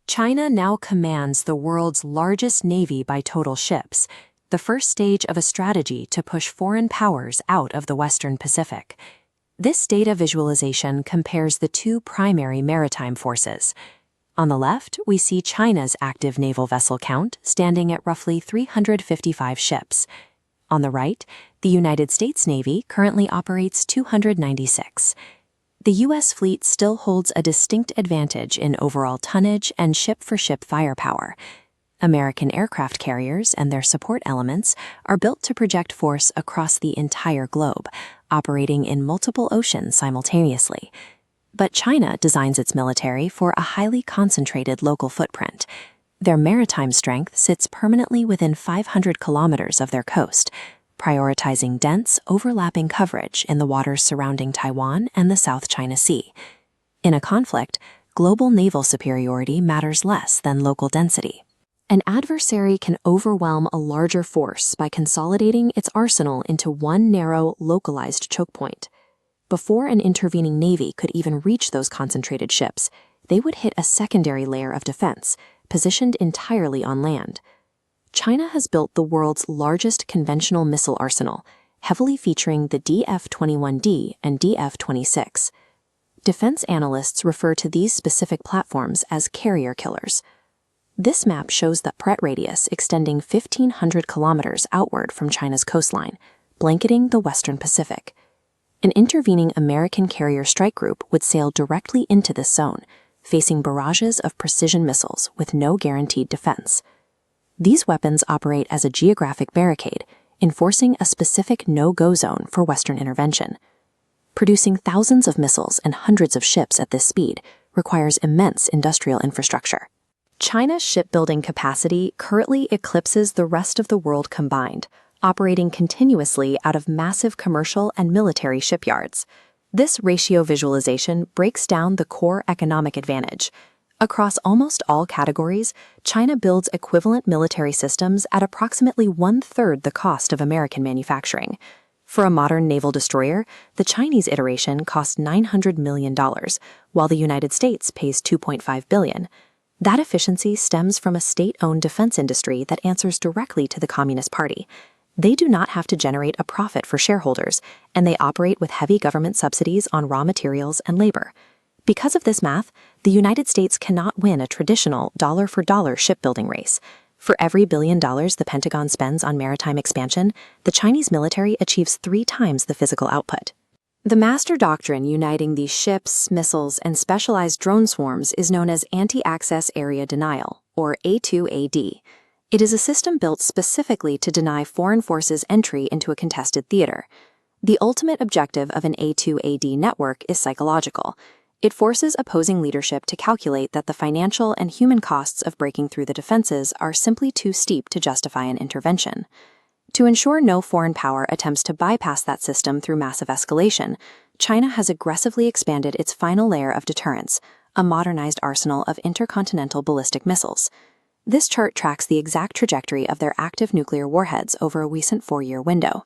China now commands the world's largest navy by total ships, the first stage of a strategy to push foreign powers out of the Western Pacific. This data visualization compares the two primary maritime forces. On the left, we see China's active naval vessel count standing at roughly 355 ships. On the right, the United States Navy currently operates 296. The U.S. fleet still holds a distinct advantage in overall tonnage and ship-for-ship firepower. American aircraft carriers and their support elements are built to project force across the entire globe, operating in multiple oceans simultaneously. But China designs its military for a highly concentrated local footprint. Their maritime strength sits permanently within 500 kilometers of their coast, prioritizing dense, overlapping coverage in the waters surrounding Taiwan and the South China Sea. In a conflict, global naval superiority matters less than local density. An adversary can overwhelm a larger force by consolidating its arsenal into one narrow, localized choke point. Before an intervening navy could even reach those concentrated ships, they would hit a secondary layer of defense, positioned entirely on land. China has built the world's largest conventional missile arsenal, heavily featuring the DF-21D and DF-26. Defense analysts refer to these specific platforms as carrier killers. This map shows the threat radius extending 1,500 kilometers outward from China's coastline, blanketing the Western Pacific. An intervening American carrier strike group would sail directly into this zone, facing barrages of precision missiles with no guaranteed defense. These weapons operate as a geographic barricade, enforcing a specific no-go zone for Western intervention. Producing thousands of missiles and hundreds of ships at this speed requires immense industrial infrastructure. China's shipbuilding capacity currently eclipses the rest of the world combined, operating continuously out of massive commercial and military shipyards. This ratio visualization breaks down the core economic advantage. Across almost all categories, China builds equivalent military systems at approximately one-third the cost of American manufacturing. For a modern naval destroyer, the Chinese iteration costs $900 million, while the United States pays $2.5 billion. That efficiency stems from a state-owned defense industry that answers directly to the Communist Party. They do not have to generate a profit for shareholders, and they operate with heavy government subsidies on raw materials and labor. Because of this math, the United States cannot win a traditional dollar-for-dollar shipbuilding race. For every $1 billion the Pentagon spends on maritime expansion, the Chinese military achieves 3 times the physical output. The master doctrine uniting these ships, missiles, and specialized drone swarms is known as Anti-Access Area Denial, or A2AD. It is a system built specifically to deny foreign forces entry into a contested theater. The ultimate objective of an A2AD network is psychological. It forces opposing leadership to calculate that the financial and human costs of breaking through the defenses are simply too steep to justify an intervention. To ensure no foreign power attempts to bypass that system through massive escalation, China has aggressively expanded its final layer of deterrence, a modernized arsenal of intercontinental ballistic missiles. This chart tracks the exact trajectory of their active nuclear warheads over a recent 4-year window.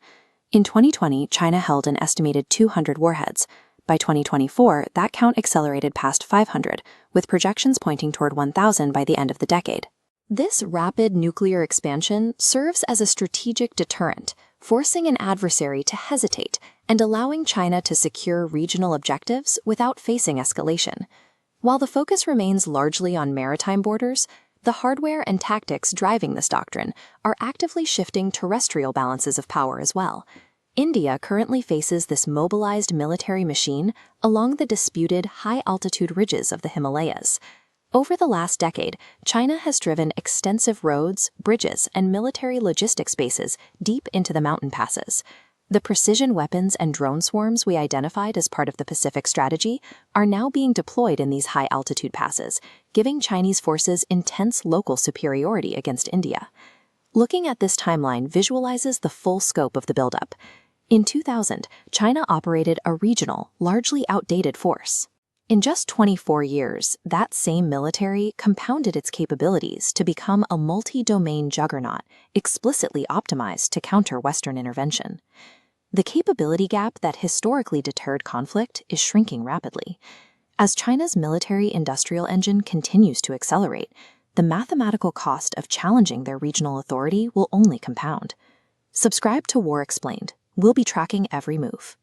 In 2020, China held an estimated 200 warheads. By 2024, that count accelerated past 500, with projections pointing toward 1,000 by the end of the decade. This rapid nuclear expansion serves as a strategic deterrent, forcing an adversary to hesitate and allowing China to secure regional objectives without facing escalation. While the focus remains largely on maritime borders, the hardware and tactics driving this doctrine are actively shifting terrestrial balances of power as well. India currently faces this mobilized military machine along the disputed high-altitude ridges of the Himalayas. Over the last decade, China has driven extensive roads, bridges, and military logistics bases deep into the mountain passes. The precision weapons and drone swarms we identified as part of the Pacific strategy are now being deployed in these high-altitude passes, giving Chinese forces intense local superiority against India. Looking at this timeline visualizes the full scope of the buildup. In 2000, China operated a regional, largely outdated force. In just 24 years, that same military compounded its capabilities to become a multi-domain juggernaut explicitly optimized to counter Western intervention. The capability gap that historically deterred conflict is shrinking rapidly. As China's military-industrial engine continues to accelerate, the mathematical cost of challenging their regional authority will only compound. Subscribe to War Explained. We'll be tracking every move.